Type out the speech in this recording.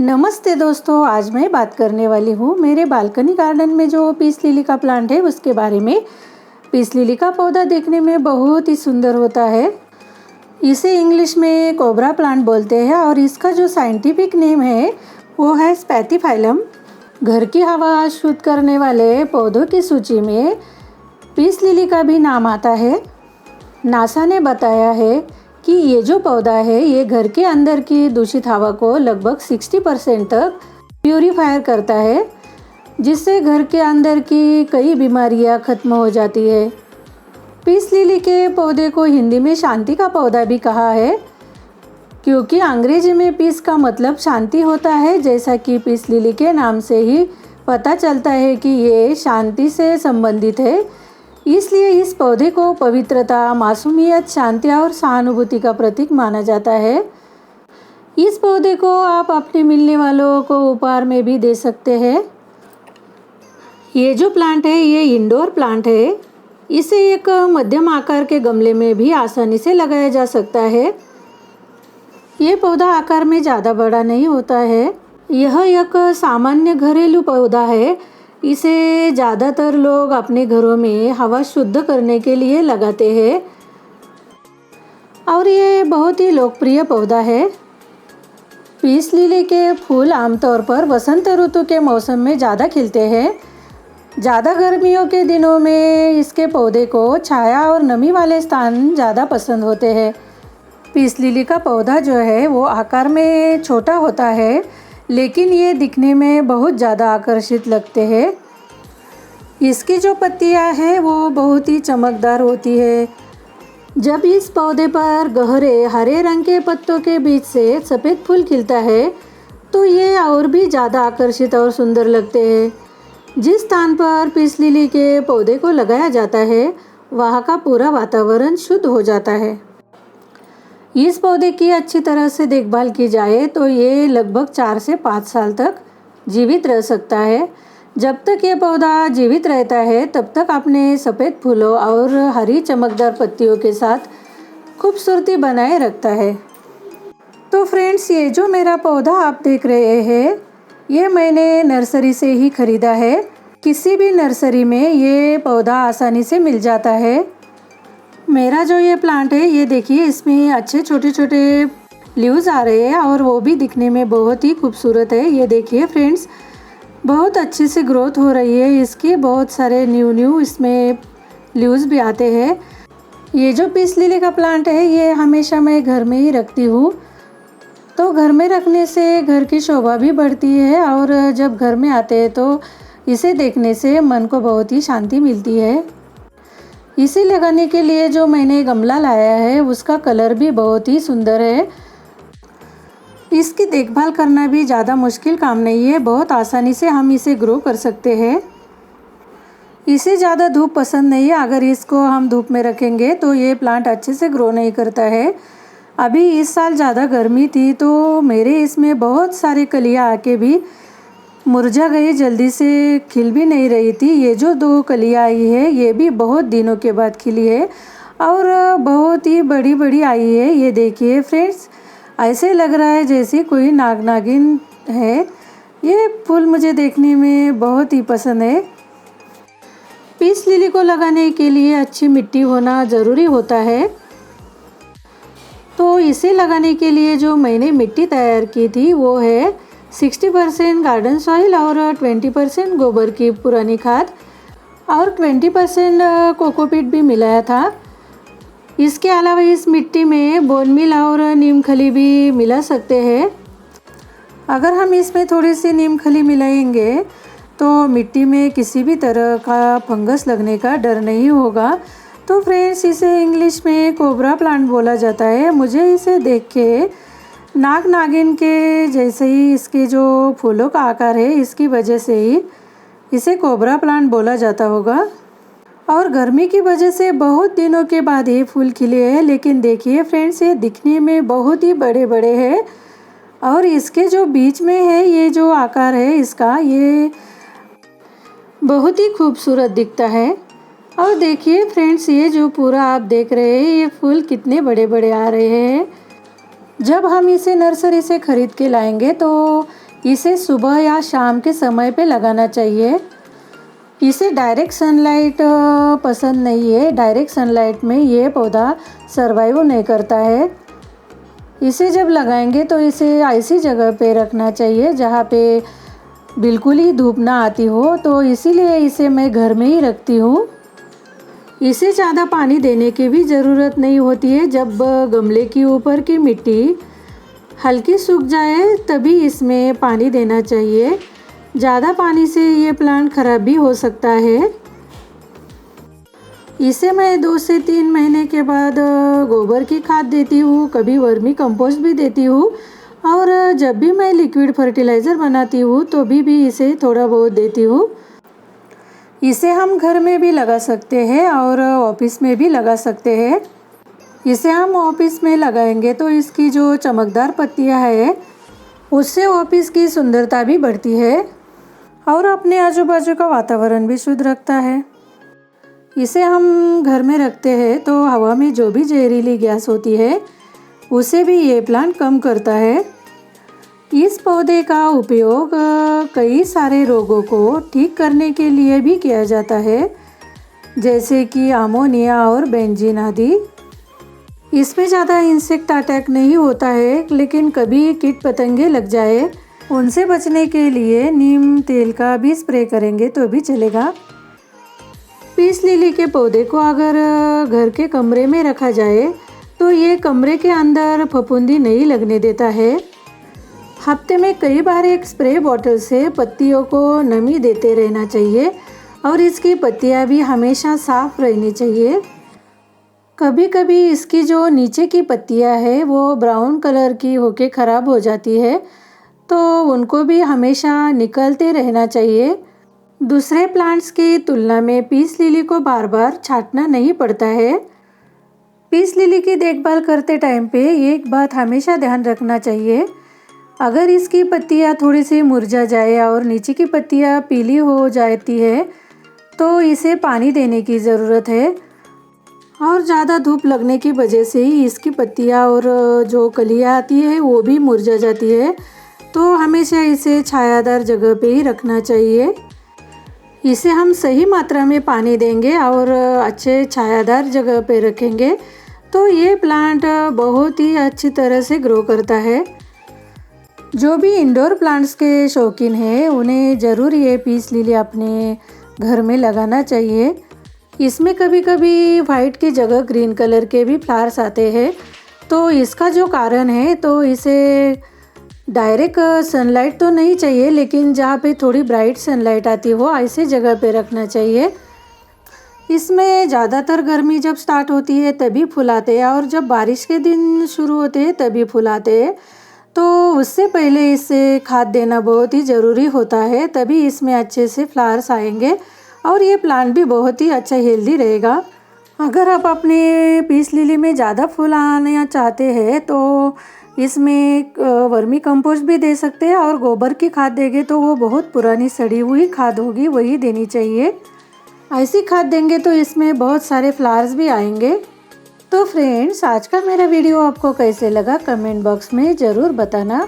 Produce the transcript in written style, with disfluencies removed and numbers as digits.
नमस्ते दोस्तों, आज मैं बात करने वाली हूँ मेरे बालकनी गार्डन में जो पीस लिली का प्लांट है उसके बारे में। पीस लिली का पौधा देखने में बहुत ही सुंदर होता है। इसे इंग्लिश में कोबरा प्लांट बोलते हैं और इसका जो साइंटिफिक नेम है वो है स्पैथीफाइलम। घर की हवा शुद्ध करने वाले पौधों की सूची में पीस लिली का भी नाम आता है। नासा ने बताया है कि ये जो पौधा है ये घर के अंदर की दूषित हवा को लगभग 60% तक प्यूरीफायर करता है, जिससे घर के अंदर की कई बीमारियां खत्म हो जाती है। पीस लिली के पौधे को हिंदी में शांति का पौधा भी कहा है, क्योंकि अंग्रेजी में पीस का मतलब शांति होता है। जैसा कि पीस लिली के नाम से ही पता चलता है कि ये शांति से संबंधित है, इसलिए इस पौधे को पवित्रता, मासूमियत, शांति और सहानुभूति का प्रतीक माना जाता है। इस पौधे को आप अपने मिलने वालों को उपहार में भी दे सकते हैं। ये जो प्लांट है ये इंडोर प्लांट है। इसे एक मध्यम आकार के गमले में भी आसानी से लगाया जा सकता है। ये पौधा आकार में ज़्यादा बड़ा नहीं होता है। यह एक सामान्य घरेलू पौधा है। इसे ज़्यादातर लोग अपने घरों में हवा शुद्ध करने के लिए लगाते हैं और ये बहुत ही लोकप्रिय पौधा है। पीस लिली के फूल आमतौर पर वसंत ऋतु के मौसम में ज़्यादा खिलते हैं। ज़्यादा गर्मियों के दिनों में इसके पौधे को छाया और नमी वाले स्थान ज़्यादा पसंद होते हैं। पीस लिली का पौधा जो है वो आकार में छोटा होता है, लेकिन ये दिखने में बहुत ज़्यादा आकर्षित लगते हैं। इसकी जो पत्तियां हैं वो बहुत ही चमकदार होती है। जब इस पौधे पर गहरे हरे रंग के पत्तों के बीच से सफ़ेद फूल खिलता है तो ये और भी ज़्यादा आकर्षित और सुंदर लगते हैं। जिस स्थान पर पीस लिली के पौधे को लगाया जाता है वहाँ का पूरा वातावरण शुद्ध हो जाता है। इस पौधे की अच्छी तरह से देखभाल की जाए तो ये लगभग 4 से 5 साल तक जीवित रह सकता है। जब तक ये पौधा जीवित रहता है तब तक अपने सफ़ेद फूलों और हरी चमकदार पत्तियों के साथ खूबसूरती बनाए रखता है। तो फ्रेंड्स, ये जो मेरा पौधा आप देख रहे हैं ये मैंने नर्सरी से ही ख़रीदा है। किसी भी नर्सरी में ये पौधा आसानी से मिल जाता है। मेरा जो ये प्लांट है ये देखिए, इसमें अच्छे छोटे छोटे लीव्स आ रहे हैं और वो भी दिखने में बहुत ही खूबसूरत है। ये देखिए फ्रेंड्स, बहुत अच्छे से ग्रोथ हो रही है इसकी। बहुत सारे न्यू इसमें लीव्स भी आते हैं। ये जो पीस लिली का प्लांट है ये हमेशा मैं घर में ही रखती हूँ, तो घर में रखने से घर की शोभा भी बढ़ती है और जब घर में आते हैं तो इसे देखने से मन को बहुत ही शांति मिलती है। इसे लगाने के लिए जो मैंने गमला लाया है उसका कलर भी बहुत ही सुंदर है। इसकी देखभाल करना भी ज़्यादा मुश्किल काम नहीं है, बहुत आसानी से हम इसे ग्रो कर सकते हैं। इसे ज़्यादा धूप पसंद नहीं है। अगर इसको हम धूप में रखेंगे तो ये प्लांट अच्छे से ग्रो नहीं करता है। अभी इस साल ज़्यादा गर्मी थी तो मेरे इसमें बहुत सारी कलियाँ आके भी मुरझा गई, जल्दी से खिल भी नहीं रही थी। ये जो 2 कलियाँ आई है ये भी बहुत दिनों के बाद खिली है और बहुत ही बड़ी बड़ी आई है। ये देखिए फ्रेंड्स, ऐसे लग रहा है जैसे कोई नाग नागिन है। ये फूल मुझे देखने में बहुत ही पसंद है। पीस लिली को लगाने के लिए अच्छी मिट्टी होना ज़रूरी होता है। तो इसे लगाने के लिए जो मैंने मिट्टी तैयार की थी वो है 60% गार्डन सॉइल और 20% गोबर की पुरानी खाद और 20% कोकोपीट भी मिलाया था। इसके अलावा इस मिट्टी में बोन मील और नीम खली भी मिला सकते हैं। अगर हम इसमें थोड़ी सी नीम खली मिलाएंगे तो मिट्टी में किसी भी तरह का फंगस लगने का डर नहीं होगा। तो फ्रेंड्स, इसे इंग्लिश में कोबरा प्लांट बोला जाता है। मुझे इसे देख के नाग नागिन के जैसे ही इसके जो फूलों का आकार है इसकी वजह से ही इसे कोबरा प्लांट बोला जाता होगा। और गर्मी की वजह से बहुत दिनों के बाद ये फूल खिले हैं, लेकिन देखिए फ्रेंड्स, ये दिखने में बहुत ही बड़े बड़े हैं और इसके जो बीच में है ये जो आकार है इसका ये बहुत ही खूबसूरत दिखता है। और देखिए फ्रेंड्स, ये जो पूरा आप देख रहे हैं ये फूल कितने बड़े बड़े आ रहे हैं। जब हम इसे नर्सरी से ख़रीद के लाएंगे तो इसे सुबह या शाम के समय पे लगाना चाहिए। इसे डायरेक्ट सनलाइट पसंद नहीं है। डायरेक्ट सनलाइट में ये पौधा सर्वाइव नहीं करता है। इसे जब लगाएंगे तो इसे ऐसी जगह पे रखना चाहिए जहाँ पे बिल्कुल ही धूप ना आती हो, तो इसीलिए इसे मैं घर में ही रखती हूँ। इसे ज़्यादा पानी देने की भी ज़रूरत नहीं होती है। जब गमले के ऊपर की मिट्टी हल्की सूख जाए तभी इसमें पानी देना चाहिए। ज़्यादा पानी से ये प्लांट ख़राब भी हो सकता है। इसे मैं 2 से 3 महीने के बाद गोबर की खाद देती हूँ, कभी वर्मी कंपोस्ट भी देती हूँ, और जब भी मैं लिक्विड फर्टिलाइज़र बनाती हूँ तो भी इसे थोड़ा बहुत देती हूँ। इसे हम घर में भी लगा सकते हैं और ऑफिस में भी लगा सकते हैं। इसे हम ऑफिस में लगाएंगे तो इसकी जो चमकदार पत्तियाँ हैं उससे ऑफिस की सुंदरता भी बढ़ती है और अपने आजू बाजू का वातावरण भी शुद्ध रखता है। इसे हम घर में रखते हैं तो हवा में जो भी जहरीली गैस होती है उसे भी ये प्लांट कम करता है। इस पौधे का उपयोग कई सारे रोगों को ठीक करने के लिए भी किया जाता है, जैसे कि अमोनिया और बेंजीन आदि। इसमें ज़्यादा इंसेक्ट अटैक नहीं होता है, लेकिन कभी कीट पतंगे लग जाए उनसे बचने के लिए नीम तेल का भी स्प्रे करेंगे तो भी चलेगा। पीस लिली के पौधे को अगर घर के कमरे में रखा जाए तो ये कमरे के अंदर फफूंदी नहीं लगने देता है। हफ्ते में कई बार एक स्प्रे बॉटल से पत्तियों को नमी देते रहना चाहिए और इसकी पत्तियां भी हमेशा साफ रहनी चाहिए। कभी कभी इसकी जो नीचे की पत्तियां है वो ब्राउन कलर की होके ख़राब हो जाती है, तो उनको भी हमेशा निकलते रहना चाहिए। दूसरे प्लांट्स की तुलना में पीस लिली को बार बार छांटना नहीं पड़ता है। पीस लिली की देखभाल करते टाइम पे एक बात हमेशा ध्यान रखना चाहिए, अगर इसकी पत्तियां थोड़ी सी मुरझा जाए और नीचे की पत्तियां पीली हो जाती है तो इसे पानी देने की ज़रूरत है। और ज़्यादा धूप लगने की वजह से ही इसकी पत्तियां और जो कलियां आती है वो भी मुरझा जाती है, तो हमेशा इसे छायादार जगह पे ही रखना चाहिए। इसे हम सही मात्रा में पानी देंगे और अच्छे छायादार जगह पे रखेंगे तो ये प्लांट बहुत ही अच्छी तरह से ग्रो करता है। जो भी इंडोर प्लांट्स के शौकीन हैं उन्हें ज़रूर ये पीस लिली अपने घर में लगाना चाहिए। इसमें कभी कभी वाइट की जगह ग्रीन कलर के भी फ्लावर्स आते हैं, तो इसका जो कारण है तो इसे डायरेक्ट सनलाइट तो नहीं चाहिए, लेकिन जहाँ पे थोड़ी ब्राइट सनलाइट आती हो ऐसे जगह पे रखना चाहिए। इसमें ज़्यादातर गर्मी जब स्टार्ट होती है तभी फूल आते हैं और जब बारिश के दिन शुरू होते हैं तभी फूल आते हैं, तो उससे पहले इसे खाद देना बहुत ही ज़रूरी होता है, तभी इसमें अच्छे से फ्लावर्स आएंगे और ये प्लांट भी बहुत ही अच्छा हेल्दी रहेगा। अगर आप अपने पीस लिली में ज़्यादा फूल आना चाहते हैं तो इसमें वर्मी कंपोस्ट भी दे सकते हैं और गोबर की खाद देंगे तो वो बहुत पुरानी सड़ी हुई खाद होगी, वही देनी चाहिए। ऐसी खाद देंगे तो इसमें बहुत सारे फ्लावर्स भी आएंगे। तो फ्रेंड्स, आज का मेरा वीडियो आपको कैसे लगा कमेंट बॉक्स में ज़रूर बताना।